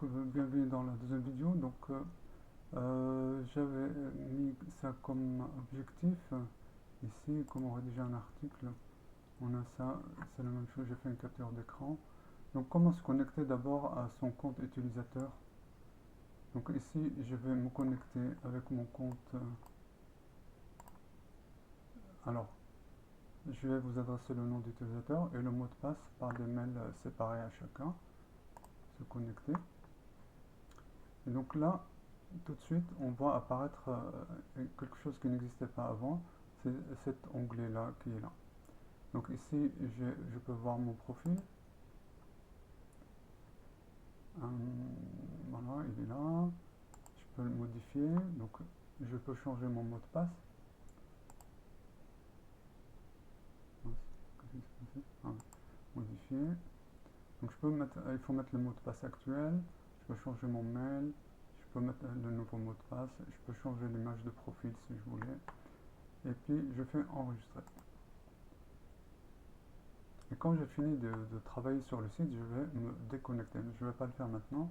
Bienvenue dans la deuxième vidéo. J'avais mis ça comme objectif. Ici, comme on rédige un article, on a ça, c'est la même chose, j'ai fait une capture d'écran. Donc, comment se connecter d'abord à son compte utilisateur. Donc ici, je vais me connecter avec mon compte. Alors, je vais vous adresser le nom d'utilisateur et le mot de passe par des mails séparés à chacun. Se connecter. Et donc là, tout de suite, on voit apparaître quelque chose qui n'existait pas avant, c'est cet onglet-là qui est là. Donc ici, je peux voir mon profil. Voilà, il est là. Je peux le modifier. Donc je peux changer mon mot de passe. Ah, modifier. Donc je peux mettre, il faut mettre le mot de passe actuel. Je peux changer mon mail. Je peux mettre le nouveau mot de passe. Je peux changer l'image de profil si je voulais. Et puis je fais enregistrer. Et quand j'ai fini de travailler sur le site, je vais me déconnecter. Mais je ne vais pas le faire maintenant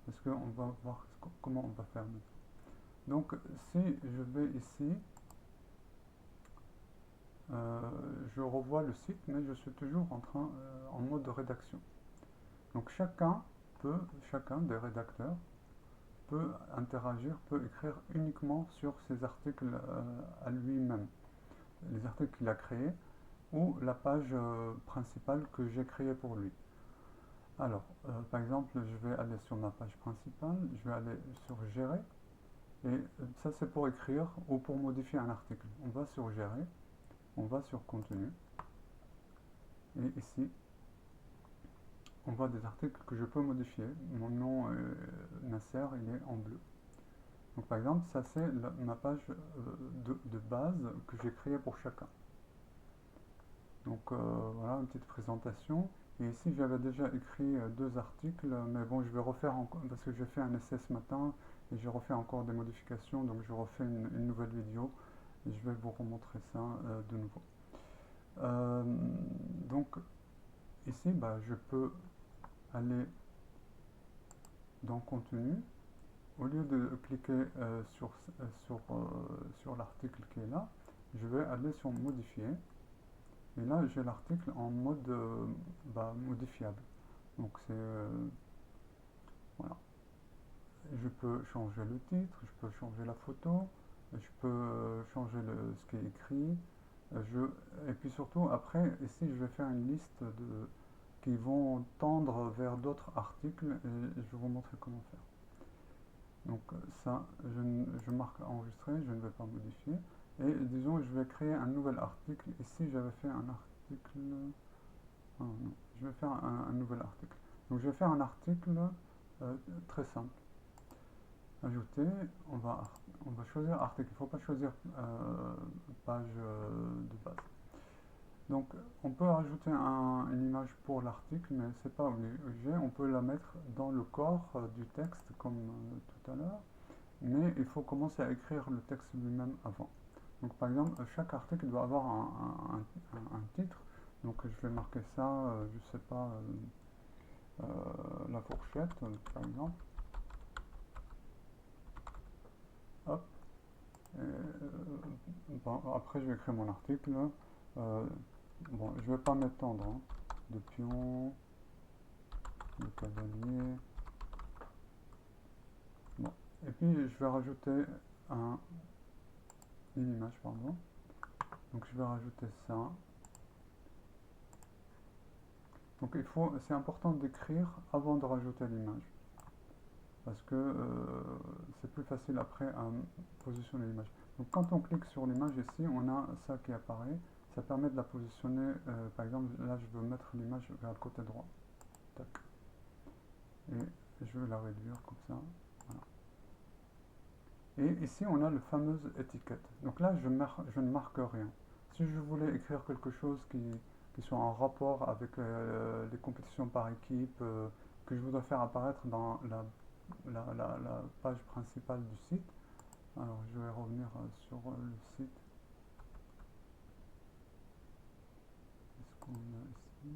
parce qu'on va voir comment on va faire maintenant. Donc si je vais ici, je revois le site, mais je suis toujours en mode de rédaction. Donc chacun des rédacteurs peut interagir, peut écrire uniquement sur ses articles à lui-même. Les articles qu'il a créés ou la page principale que j'ai créée pour lui. Alors, par exemple, je vais aller sur ma page principale, je vais aller sur Gérer, et ça c'est pour écrire ou pour modifier un article. On va sur Gérer, on va sur Contenu, et ici, on voit des articles que je peux modifier. Mon nom Nasser, il est en bleu. Donc par exemple, ça c'est ma page de base que j'ai créée pour chacun. Donc voilà, une petite présentation. Et ici, j'avais déjà écrit deux articles, mais bon, je vais refaire encore, parce que j'ai fait un essai ce matin, et j'ai refait encore des modifications, donc je refais une nouvelle vidéo, et je vais vous remontrer ça de nouveau. Euh, donc, ici, bah, je peux aller dans Contenu. Au lieu de cliquer sur l'article qui est là, je vais aller sur Modifier. Et là, j'ai l'article en mode modifiable. Donc c'est voilà. Je peux changer le titre, je peux changer la photo, je peux changer ce qui est écrit. Et puis surtout, après, ici, je vais faire une liste qui vont tendre vers d'autres articles et je vais vous montrer comment faire. Donc ça, je marque enregistrer, je ne vais pas modifier. Et disons, je vais créer un nouvel article. Ici, j'avais fait un article. Ah non, je vais faire un nouvel article. Donc je vais faire un article très simple. Ajouter, on va choisir article. Il ne faut pas choisir page de base. Donc on peut rajouter une image pour l'article, mais c'est pas obligé. On peut la mettre dans le corps du texte comme tout à l'heure. Mais il faut commencer à écrire le texte lui-même avant. Donc par exemple, chaque article doit avoir un titre. Donc je vais marquer ça, je sais pas, la fourchette, par exemple. Hop. Bon, après je vais écrire mon article. Bon, je vais pas m'étendre. Hein. De pion, de cavalier. Bon. Et puis je vais rajouter une image, pardon. Donc je vais rajouter ça. Donc c'est important d'écrire avant de rajouter l'image. Parce que c'est plus facile après à positionner l'image. Donc quand on clique sur l'image ici, on a ça qui apparaît. Ça permet de la positionner, par exemple, là je veux mettre l'image vers le côté droit. Tac. Et je vais la réduire comme ça. Voilà. Et ici on a la fameuse étiquette. Donc là je ne marque rien. Si je voulais écrire quelque chose qui soit en rapport avec les compétitions par équipe, que je voudrais faire apparaître dans la page principale du site. Alors je vais revenir sur le site. Est-ce qu'on a ici?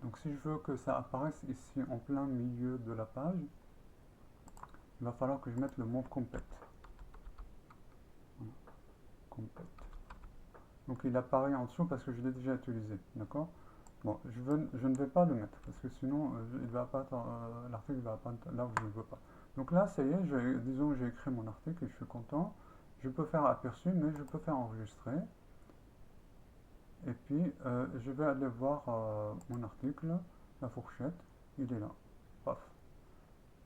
Donc si je veux que ça apparaisse ici en plein milieu de la page, il va falloir que je mette le mot complète. Voilà, complète. Donc il apparaît en dessous parce que je l'ai déjà utilisé, d'accord? Bon, je ne vais pas le mettre parce que sinon il va pas l'article va pas là où je ne veux pas. Donc là, ça y est, disons j'ai écrit mon article et je suis content. Je peux faire aperçu, mais je peux faire enregistrer. Et puis je vais aller voir mon article, la fourchette, il est là. Paf.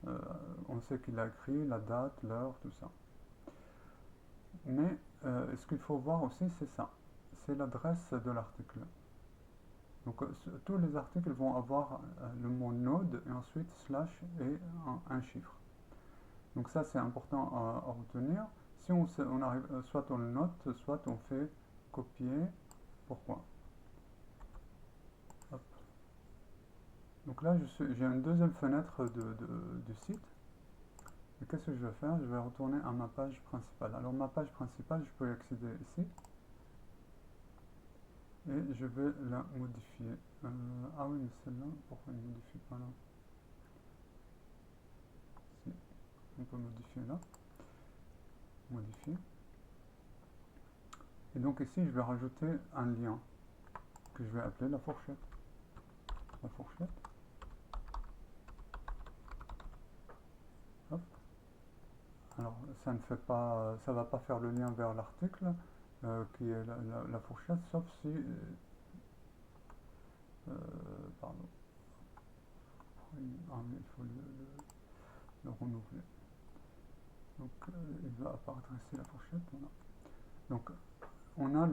Euh, on sait qu'il a écrit la date, l'heure, tout ça. Mais ce qu'il faut voir aussi, c'est ça. C'est l'adresse de l'article. Donc tous les articles vont avoir le mot node et ensuite slash et un chiffre. Donc ça c'est important à retenir. Si on arrive, soit on le note, soit on fait copier. Pourquoi? Hop. Donc là j'ai une deuxième fenêtre du site. Et qu'est-ce que je vais faire? Je vais retourner à ma page principale. Alors ma page principale, je peux y accéder ici. Et je vais la modifier. Ah oui, mais celle-là, pourquoi elle ne modifie pas là? Si, on peut modifier là. Modifier. Et donc ici, je vais rajouter un lien que je vais appeler la fourchette. La fourchette. Hop. Alors, ça ne fait pas, ça va pas faire le lien vers l'article qui est la fourchette, sauf si, pardon, ah, mais il faut le renouveler. Donc, il va apparaître ici la fourchette. Voilà. Donc, on a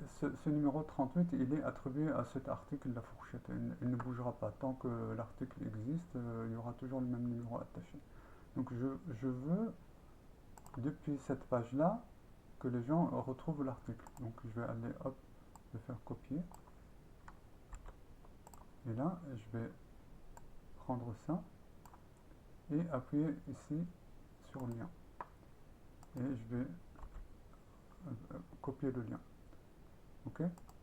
ce numéro 38, il est attribué à cet article, la fourchette. Il ne bougera pas. Tant que l'article existe, il y aura toujours le même numéro attaché. Donc je veux, depuis cette page-là, que les gens retrouvent l'article. Donc je vais aller, hop, je vais faire copier. Et là, je vais prendre ça et appuyer ici sur lien. Et je vais copier le lien. Ok?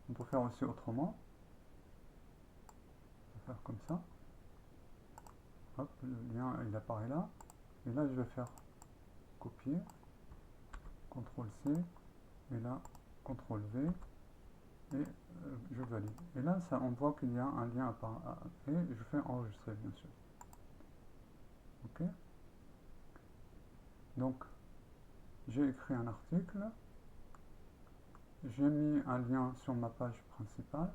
On peut faire aussi autrement. On peut faire comme ça. Hop, le lien il apparaît là. Et là, je vais faire copier. CTRL C. Et là, CTRL V. Et je valide. Et là, ça, on voit qu'il y a un lien et je fais enregistrer, bien sûr. Ok? Donc, j'ai écrit un article. J'ai mis un lien sur ma page principale.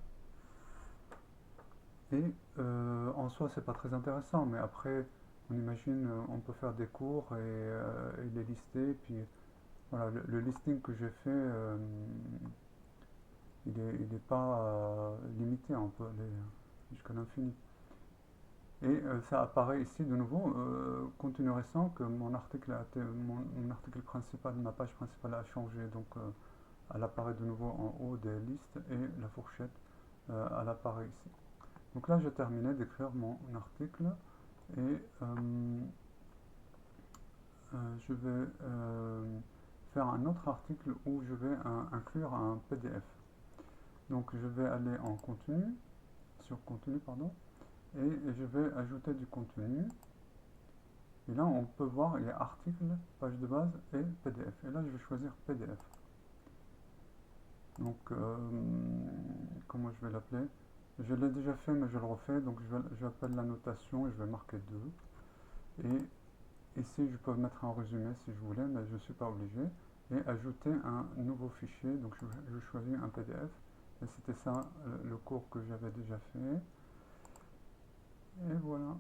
Et en soi, c'est pas très intéressant, mais après, on imagine, on peut faire des cours et les lister. Puis voilà, le listing que j'ai fait, il est pas limité, on peut aller jusqu'à l'infini. Et ça apparaît ici de nouveau, contenu récent, que mon article, mon article principal, ma page principale a changé. Donc elle apparaît de nouveau en haut des listes et la fourchette, elle apparaît ici. Donc là, j'ai terminé d'écrire mon article et je vais faire un autre article où je vais inclure un PDF. Donc je vais aller en contenu, sur contenu, pardon, et je vais ajouter du contenu. Et là, on peut voir, il y a article, page de base et PDF. Et là, je vais choisir PDF. Donc, comment je vais l'appeler? Je l'ai déjà fait, mais je le refais. Donc, j'appelle la notation et je vais marquer 2. Et ici, je peux mettre un résumé si je voulais, mais je ne suis pas obligé. Et ajouter un nouveau fichier. Donc, je choisis un PDF. Et c'était ça, le cours que j'avais déjà fait. Et voilà.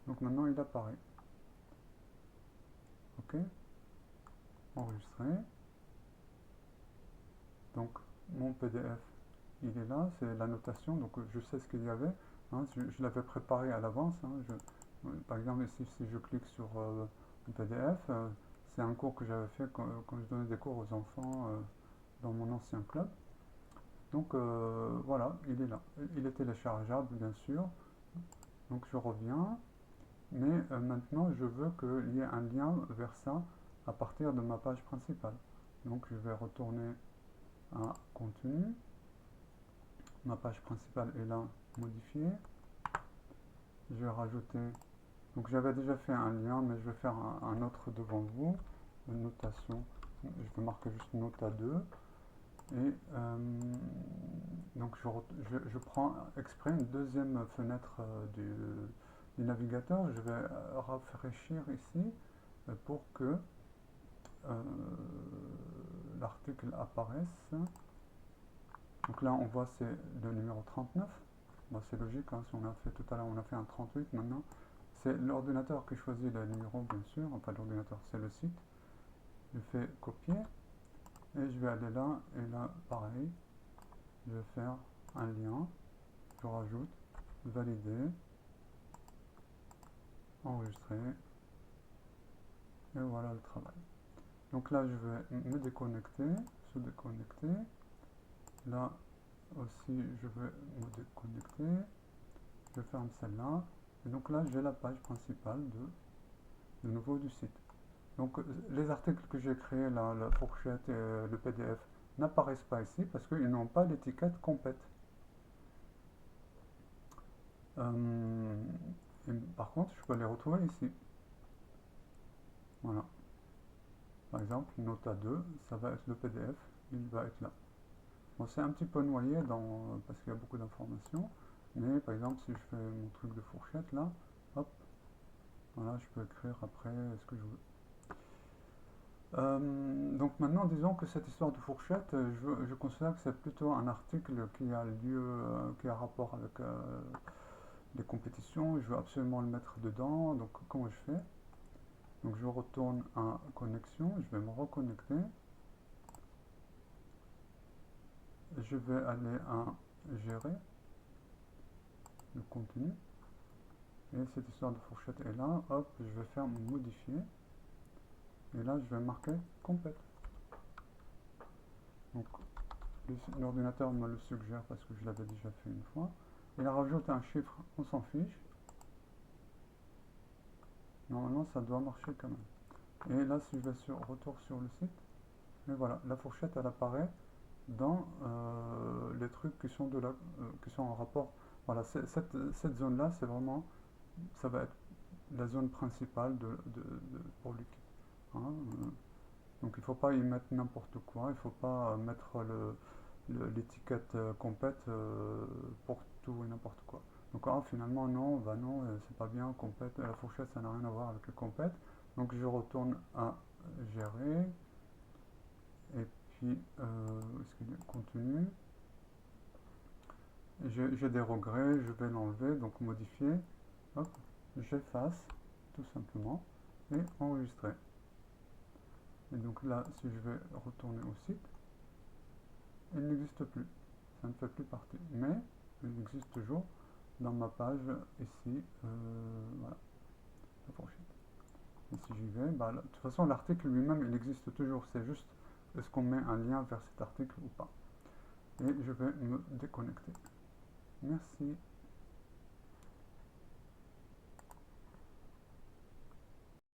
Donc, maintenant, il apparaît. OK. Enregistrer. Donc, mon PDF, il est là, c'est la notation, donc je sais ce qu'il y avait. Hein, je l'avais préparé à l'avance. Hein, par exemple, ici, si je clique sur le PDF, c'est un cours que j'avais fait quand je donnais des cours aux enfants dans mon ancien club. Donc voilà, il est là. Il est téléchargeable, bien sûr. Donc je reviens. Mais maintenant, je veux qu'il y ait un lien vers ça à partir de ma page principale. Donc je vais retourner à contenu. ma page principale est là, modifiée. Je vais rajouter, donc j'avais déjà fait un lien, mais je vais faire un autre devant vous, une notation. Je vais marquer juste nota 2. Et donc je prends exprès une deuxième fenêtre du navigateur. Je vais rafraîchir ici pour que l'article apparaisse. Donc là on voit c'est le numéro 39. Bon, c'est logique, hein, si on a fait tout à l'heure, on a fait un 38 maintenant. C'est l'ordinateur qui choisit le numéro bien sûr, enfin l'ordinateur c'est le site. Je fais copier et je vais aller là et là pareil. Je vais faire un lien, je rajoute, valider, enregistrer, et voilà le travail. Donc là, je vais me déconnecter, se déconnecter. Là aussi, je vais me déconnecter. Je ferme celle-là. Et donc là, j'ai la page principale de nouveau du site. Donc les articles que j'ai créés, là, la fourchette et le PDF, n'apparaissent pas ici parce qu'ils n'ont pas l'étiquette complète. Et par contre, je peux les retrouver ici. Voilà. Par exemple, Nota 2, ça va être le PDF, il va être là. Bon, c'est un petit peu noyé parce qu'il y a beaucoup d'informations, mais par exemple, si je fais mon truc de fourchette là, hop, voilà, je peux écrire après ce que je veux. Donc maintenant, disons que cette histoire de fourchette, je considère que c'est plutôt un article qui a lieu, qui a rapport avec les compétitions. Je veux absolument le mettre dedans. Donc comment je fais? Donc je retourne à connexion, je vais me reconnecter. Je vais aller à gérer le contenu. Et cette histoire de fourchette est là. Hop, je vais faire modifier. Et là, je vais marquer complète. Donc l'ordinateur me le suggère parce que je l'avais déjà fait une fois. Il rajoute un chiffre, on s'en fiche. Normalement, ça doit marcher quand même. Et là, si je vais sur retour sur le site, et voilà, la fourchette, elle apparaît dans les trucs qui sont, qui sont en rapport. Voilà, cette zone-là, c'est vraiment, ça va être la zone principale pour Luc. Hein, donc il ne faut pas y mettre n'importe quoi, il ne faut pas mettre l'étiquette complète pour tout et n'importe quoi. Donc finalement non, bah non, c'est pas bien, complète, la fourchette ça n'a rien à voir avec le complète. Donc je retourne à gérer, et puis est-ce qu'il y a contenu? J'ai des regrets, je vais l'enlever, donc modifier, hop, j'efface tout simplement, et enregistrer. Et donc là, si je vais retourner au site, il n'existe plus, ça ne fait plus partie, mais il existe toujours dans ma page ici, voilà, la fourchette. Et si j'y vais, bah, de toute façon l'article lui-même il existe toujours, c'est juste est-ce qu'on met un lien vers cet article ou pas. Et je vais me déconnecter. Merci.